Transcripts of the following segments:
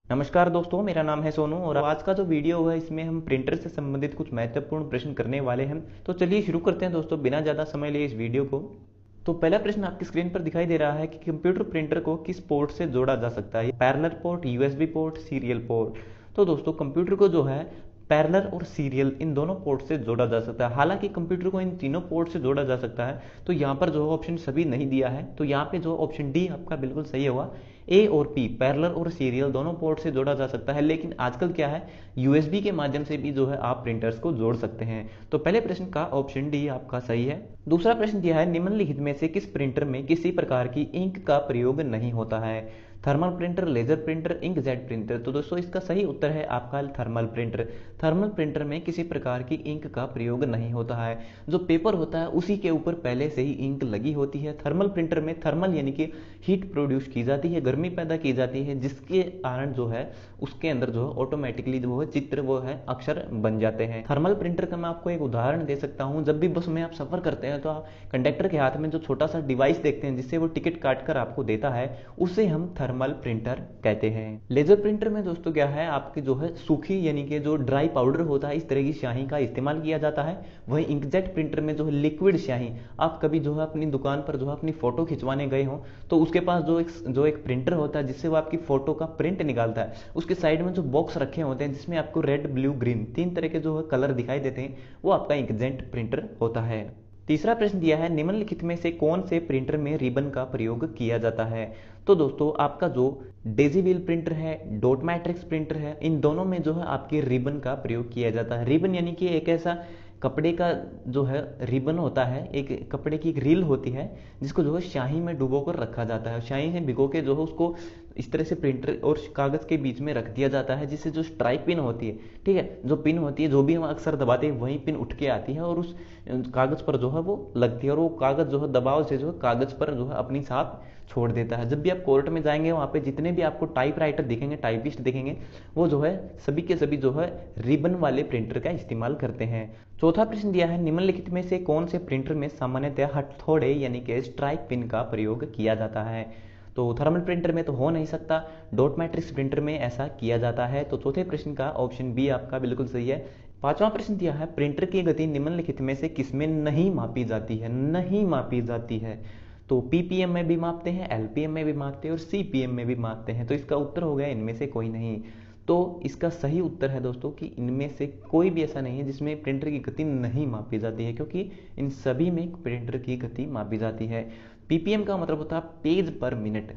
नमस्कार दोस्तों, मेरा नाम है सोनू और आज का जो वीडियो है इसमें हम प्रिंटर से संबंधित कुछ महत्वपूर्ण प्रश्न करने वाले हैं। तो चलिए शुरू करते हैं दोस्तों, बिना ज़्यादा समय लिए इस वीडियो को। तो पहला प्रश्न आपकी स्क्रीन पर दिखाई दे रहा है कि कंप्यूटर प्रिंटर को किस पोर्ट से जोड़ा जा सकता है। Parallel port, USB port, serial port. तो दोस्तों कंप्यूटर को जो है पैरेलल और सीरियल इन दोनों पोर्ट से जोड़ा जा सकता है। हालांकि कंप्यूटर को इन तीनों पोर्ट से जोड़ा जा सकता है, तो यहाँ पर जो ऑप्शन सभी नहीं दिया है, तो यहाँ पे जो ऑप्शन डी आपका बिल्कुल सही होगा। ए और पी पैरेलल और सीरियल दोनों पोर्ट से जोड़ा जा सकता है, लेकिन आजकल क्या है यूएसबी के माध्यम से भी जो है आप प्रिंटर्स को जोड़ सकते हैं। तो पहले प्रश्न का ऑप्शन डी आपका सही है। दूसरा प्रश्न दिया है निम्नलिखित में से किस प्रिंटर में किसी प्रकार की इंक का प्रयोग नहीं होता है। Thermal printer, laser printer, inkjet printer. तो दोस्तों इसका सही उत्तर है आपका थर्मल प्रिंटर। थर्मल प्रिंटर में किसी प्रकार की इंक का प्रयोग नहीं होता है। जो पेपर होता है उसी के ऊपर पहले से ही इंक लगी होती है। थर्मल प्रिंटर में थर्मल यानी कि हीट प्रोड्यूस की जाती है, गर्मी पैदा की जाती है, जिसके कारण जो है उसके अंदर जो है ऑटोमेटिकली जो है चित्र वो है अक्षर बन जाते हैं। थर्मल प्रिंटर का मैं आपको एक उदाहरण दे सकता हूं। जब भी बस में आप सफर करते हैं तो आप कंडक्टर के हाथ में जो छोटा सा डिवाइस देखते हैं जिससे वो टिकट काट कर आपको देता है, उसे हम थर्मल प्रिंटर कहते हैं। लेजर प्रिंटर में दोस्तों क्या है आपकी जो है सूखी यानी कि जो ड्राई पाउडर होता है इस तरह की स्याही का इस्तेमाल किया जाता है। वहीं इंकजेट प्रिंटर में जो है लिक्विड स्याही, आप कभी जो है अपनी दुकान पर जो है अपनी फोटो खिंचवाने गए हो तो उसके पास जो एक प्रिंटर होता है जिससे वो आपकी फोटो का प्रिंट निकालता है, उसके साइड में जो बॉक्स रखे होते हैं जिसमें आपको रेड, ब्लू, ग्रीन तीन तरह के जो है कलर दिखाई देते हैं, वो आपका इंकजेट प्रिंटर होता है। तीसरा प्रश्न दिया है निम्नलिखित में से कौन से प्रिंटर में रिबन का प्रयोग किया जाता है। तो दोस्तों आपका जो डेजी व्हील प्रिंटर है, डॉट मैट्रिक्स प्रिंटर है, इन दोनों में जो है आपके रिबन का प्रयोग किया जाता है। रिबन यानी कि एक ऐसा कपड़े का जो है रिबन होता है, एक कपड़े की एक रील होती है जिसको जो है स्याही में डुबो कर रखा जाता है। स्याही में भिगो के जो है उसको इस तरह से प्रिंटर और कागज के बीच में रख दिया जाता है, जिससे जो स्ट्राइक पिन होती है, ठीक है, जो पिन होती है जो भी हम अक्सर दबाते हैं वही पिन उठ के आती है और उस कागज पर जो है वो लगती है और वो कागज जो है दबाव से जो है कागज पर जो है अपनी छाप छोड़ देता है। जब भी आप कोर्ट में जाएंगे वहां पे जितने भी आपको टाइप राइटर दिखेंगे, टाइपिस्ट दिखेंगे, वो जो है सभी के सभी जो है रिबन वाले प्रिंटर का इस्तेमाल करते हैं। चौथा प्रश्न दिया है निम्नलिखित में से कौन से प्रिंटर में सामान्यतः हथौड़े यानी कि स्ट्राइक पिन का प्रयोग किया जाता है। तो थर्मल प्रिंटर में तो हो नहीं सकता, डॉट मैट्रिक्स प्रिंटर में ऐसा किया जाता है। तो चौथे प्रश्न का ऑप्शन बी आपका बिल्कुल सही है। पांचवा प्रश्न दिया है प्रिंटर की गति निम्नलिखित में से किसमें नहीं मापी जाती है। नहीं मापी जाती है तो पीपीएम में भी मापते हैं, एलपीएम में भी मापते हैं और सीपीएम में भी मापते हैं। तो इसका उत्तर हो गया इनमें से कोई नहीं। तो इसका सही उत्तर है दोस्तों कि इनमें से कोई भी ऐसा नहीं है जिसमें प्रिंटर की गति नहीं मापी जाती है, क्योंकि इन सभी में प्रिंटर की गति मापी जाती है। पीपीएम का मतलब होता है पेज पर मिनट,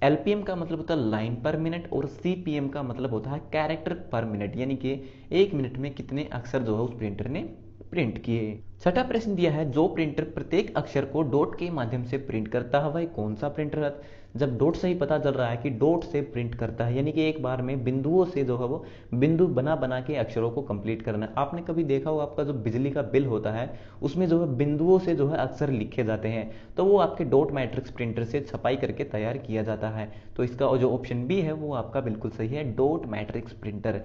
एलपीएम का मतलब होता है लाइन पर मिनट और सीपीएम का मतलब होता है कैरेक्टर पर मिनट, यानी कि एक मिनट में कितने अक्षर जो है उस प्रिंटर ने प्रिंट किए। छठा प्रश्न दिया है जो प्रिंटर प्रत्येक अक्षर को डॉट के माध्यम से प्रिंट करता है वह कौन सा प्रिंटर है। जब डॉट से ही पता चल रहा है कि डॉट से प्रिंट करता है, यानी कि एक बार में बिंदुओं से जो है वो बिंदु बना बना के अक्षरों को कंप्लीट करना है। आपने कभी देखा हो आपका जो बिजली का बिल होता है उसमें जो है बिंदुओं से जो है अक्षर लिखे जाते हैं, तो वो आपके डॉट मैट्रिक्स प्रिंटर से छपाई करके तैयार किया जाता है। तो इसका जो ऑप्शन बी है वो आपका बिल्कुल सही है, डॉट मैट्रिक्स प्रिंटर।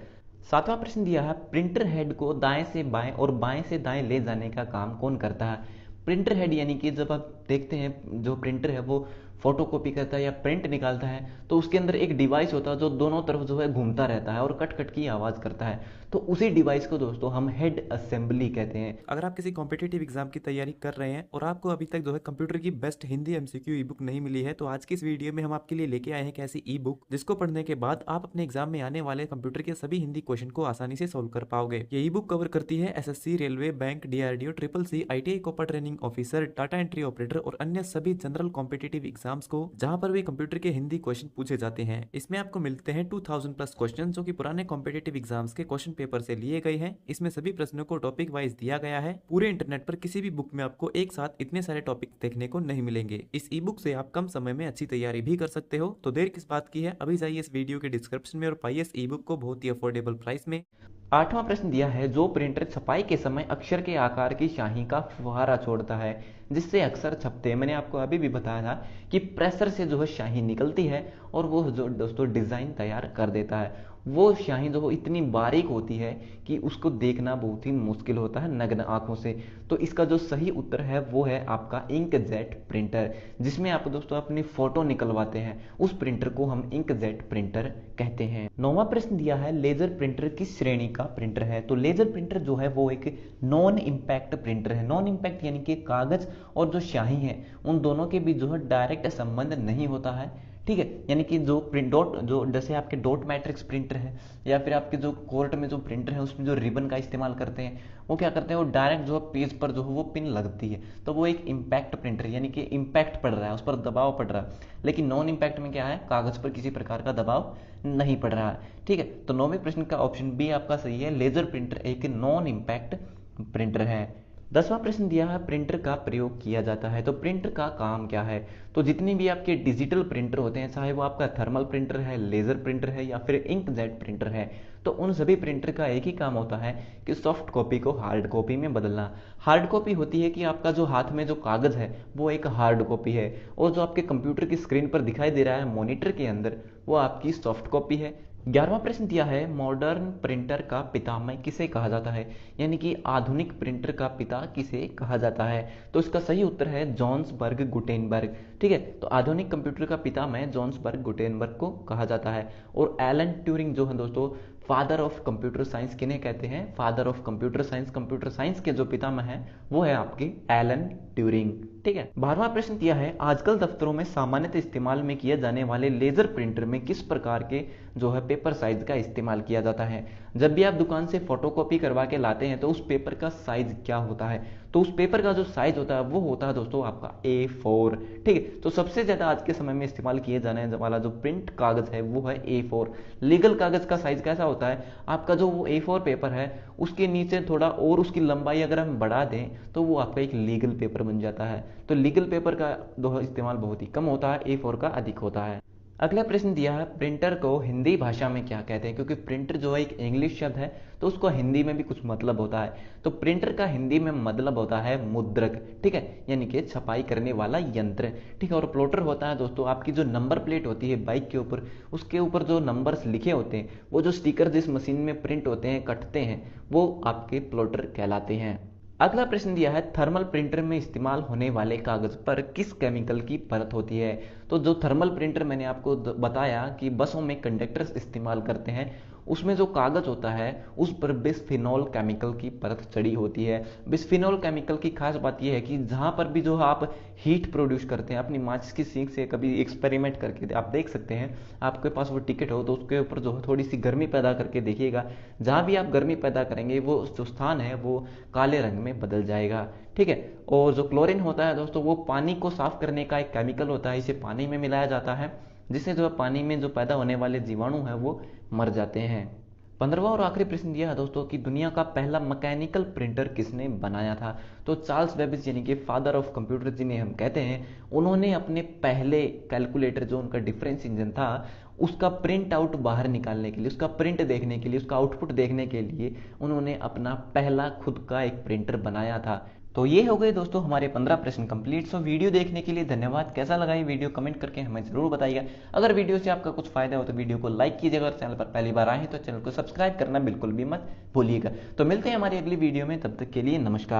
सातवां प्रश्न दिया है प्रिंटर हेड को दाएं से बाएं और बाएं से दाएं ले जाने का काम कौन करता है। प्रिंटर हेड यानी कि जब आप देखते हैं जो प्रिंटर है वो फोटोकॉपी करता है या प्रिंट निकालता है तो उसके अंदर एक डिवाइस होता है जो दोनों तरफ जो है घूमता रहता है और कट कट की आवाज करता है, तो उसी डिवाइस को दोस्तों हम हेड असेंबली कहते हैं। अगर आप किसी कॉम्पिटिटिव एग्जाम की तैयारी कर रहे हैं और आपको अभी तक जो है कंप्यूटर की बेस्ट हिंदी एमसीक्यू ई बुक नहीं मिली है, तो आज की इस वीडियो में हम आपके लिए लेके आए हैं एक ऐसी ई बुक जिसको पढ़ने के बाद आप अपने एग्जाम में आने वाले कंप्यूटर के सभी हिंदी क्वेश्चन को आसानी से सोल्व कर पाओगे। ये ई बुक कवर करती है SSC, railway, bank, DRDO, triple C, ITI copper training officer, data entry operator और अन्य सभी जनरल कॉम्पिटिटिव एग्जाम्स को जहां पर भी कंप्यूटर के हिंदी क्वेश्चन पूछे जाते हैं। इसमें आपको मिलते हैं 2000 प्लस क्वेश्चन जो कि पुराने कॉम्पिटिटिव एग्जाम्स के क्वेश्चन पेपर से लिए गए हैं। इसमें सभी प्रश्नों को टॉपिक वाइज दिया गया है। पूरे इंटरनेट पर किसी भी बुक में आपको एक साथ इतने सारे टॉपिक देखने को नहीं मिलेंगे। इस ई बुक से आप कम समय में अच्छी तैयारी भी कर सकते हो। तो देर किस बात की है, अभी जाइए इस वीडियो के डिस्क्रिप्शन में और पाइए इस ई बुक को बहुत ही अफोर्डेबल प्राइस में। आठवां प्रश्न दिया है जो प्रिंटर छपाई के समय अक्षर के आकार की स्याही का फुहारा छोड़ता है जिससे अक्षर छपते हैं। मैंने आपको अभी भी बताया था कि प्रेशर से जो है स्याही निकलती है और वो जो दोस्तों डिजाइन तैयार कर देता है। वो स्याही जो इतनी बारीक होती है कि उसको देखना बहुत ही मुश्किल होता है नग्न आंखों से। तो इसका जो सही उत्तर है वो है आपका इंकजेट प्रिंटर, जिसमें आप दोस्तों अपनी फोटो निकलवाते हैं, उस प्रिंटर को हम इंकजेट प्रिंटर कहते हैं। 9वां प्रश्न दिया है लेजर प्रिंटर किस श्रेणी का प्रिंटर है। तो लेजर प्रिंटर जो है वो एक नॉन इम्पैक्ट प्रिंटर है। नॉन इम्पैक्ट यानी कि कागज और जो स्याही है उन दोनों के बीच जो है डायरेक्ट संबंध नहीं होता है, ठीक है। यानी कि जो प्रिंट डॉट, जो जैसे आपके डॉट मैट्रिक्स प्रिंटर है या फिर आपके जो कोर्ट में जो प्रिंटर है उसमें जो रिबन का इस्तेमाल करते हैं, वो क्या करते हैं, वो डायरेक्ट जो पेज पर जो है वो पिन लगती है, तो वो एक इम्पैक्ट प्रिंटर यानी कि इम्पैक्ट पड़ रहा है, उस पर दबाव पड़ रहा है। लेकिन नॉन इम्पैक्ट में क्या है, कागज पर किसी प्रकार का दबाव नहीं पड़ रहा है, ठीक है। तो 9वें प्रश्न का ऑप्शन बी आपका सही है, लेजर प्रिंटर एक नॉन इम्पैक्ट प्रिंटर है। 10वां प्रश्न दिया है प्रिंटर का प्रयोग किया जाता है। तो प्रिंटर का काम क्या है। तो जितनी भी आपके डिजिटल प्रिंटर होते हैं, चाहे वो आपका थर्मल प्रिंटर है, लेजर प्रिंटर है या फिर इंकजेट प्रिंटर है, तो उन सभी प्रिंटर का एक ही काम होता है कि सॉफ्ट कॉपी को हार्ड कॉपी में बदलना। हार्ड कॉपी होती है कि आपका जो हाथ में जो कागज है वो एक हार्ड कॉपी है, और जो आपके कंप्यूटर की स्क्रीन पर दिखाई दे रहा है मॉनिटर के अंदर, वो आपकी सॉफ्ट कॉपी है। 11वां प्रश्न दिया है मॉडर्न प्रिंटर का पितामह किसे कहा जाता है, यानी कि आधुनिक प्रिंटर का पिता किसे कहा जाता है। तो इसका सही उत्तर है जॉन्सबर्ग गुटेनबर्ग, ठीक है। तो आधुनिक कंप्यूटर का पितामह जॉन्सबर्ग गुटेनबर्ग को कहा जाता है। और एलन ट्यूरिंग जो है दोस्तों फादर ऑफ कंप्यूटर साइंस किन्हें कहते हैं, father of computer science, computer science के जो पितामह हैं वो है आपके एलन ट्यूरिंग, ठीक है। 12वां प्रश्न दिया है आजकल दफ्तरों में सामान्यतः इस्तेमाल में किए जाने वाले लेजर प्रिंटर में किस प्रकार के जो है पेपर साइज का इस्तेमाल किया जाता है। जब भी आप दुकान से फोटोकॉपी करवा के लाते हैं तो उस पेपर का साइज क्या होता है। तो उस पेपर का जो साइज होता है वो होता है दोस्तों आपका A4, ठीक है। तो सबसे ज्यादा आज के समय में इस्तेमाल किए जाने वाला जो प्रिंट कागज है वो है A4। लीगल कागज का साइज कैसा होता है, आपका जो वो A4 पेपर है उसके नीचे थोड़ा और उसकी लंबाई अगर हम बढ़ा दें तो वो आपका एक लीगल पेपर बन जाता है। तो लीगल पेपर का इस्तेमाल बहुत ही कम होता है, A4 का अधिक होता है। अगला प्रश्न दिया है प्रिंटर को हिंदी भाषा में क्या कहते हैं, क्योंकि प्रिंटर जो है एक इंग्लिश शब्द है तो उसको हिंदी में भी कुछ मतलब होता है। तो प्रिंटर का हिंदी में मतलब होता है मुद्रक, ठीक है, यानी कि छपाई करने वाला यंत्र, ठीक है। और प्लॉटर होता है दोस्तों आपकी जो नंबर प्लेट होती है बाइक के ऊपर, उसके ऊपर जो नंबर्स लिखे होते हैं, वो जो स्टिकर जिस मशीन में प्रिंट होते हैं, कटते हैं, वो आपके प्लॉटर कहलाते हैं। अगला प्रश्न दिया है थर्मल प्रिंटर में इस्तेमाल होने वाले कागज पर किस केमिकल की परत होती है। तो जो थर्मल प्रिंटर मैंने आपको बताया कि बसों में कंडक्टर्स इस्तेमाल करते हैं, उसमें जो कागज होता है उस पर बिस्फिनॉल केमिकल की परत चढ़ी होती है। बिस्फिनॉल केमिकल की खास बात यह है कि जहां पर भी जो आप हीट प्रोड्यूस करते हैं अपनी माचिस की सीख से, कभी एक्सपेरिमेंट करके आप देख सकते हैं, आपके पास वो टिकट हो तो उसके ऊपर जो थोड़ी सी गर्मी पैदा करके देखिएगा, जहां भी आप गर्मी पैदा करेंगे वो जो स्थान है वो काले रंग में बदल जाएगा, ठीक है। और जो क्लोरीन होता है दोस्तों वो पानी को साफ करने का एक केमिकल होता है, इसे पानी में मिलाया जाता है, जिससे जो पानी में जो पैदा होने वाले जीवाणु हैं वो मर जाते हैं। 15वां और आखिरी प्रश्न दिया है दोस्तों कि दुनिया का पहला मैकेनिकल प्रिंटर किसने बनाया था। तो चार्ल्स बेबेज यानी कि फादर ऑफ कंप्यूटर जिन्हें हम कहते हैं, उन्होंने अपने पहले कैलकुलेटर जो उनका डिफरेंस इंजन था उसका प्रिंट आउट बाहर निकालने के लिए, उसका प्रिंट देखने के लिए, उसका आउटपुट देखने के लिए उन्होंने अपना पहला खुद का एक प्रिंटर बनाया था। तो ये हो गए दोस्तों हमारे 15 प्रश्न कंप्लीट। सो वीडियो देखने के लिए धन्यवाद। कैसा लगा ये वीडियो कमेंट करके हमें जरूर बताइएगा। अगर वीडियो से आपका कुछ फायदा हो तो वीडियो को लाइक कीजिएगा, अगर चैनल पर पहली बार आए हैं तो चैनल को सब्सक्राइब करना बिल्कुल भी मत भूलिएगा। तो मिलते हैं हमारी अगली वीडियो में, तब तक के लिए नमस्कार।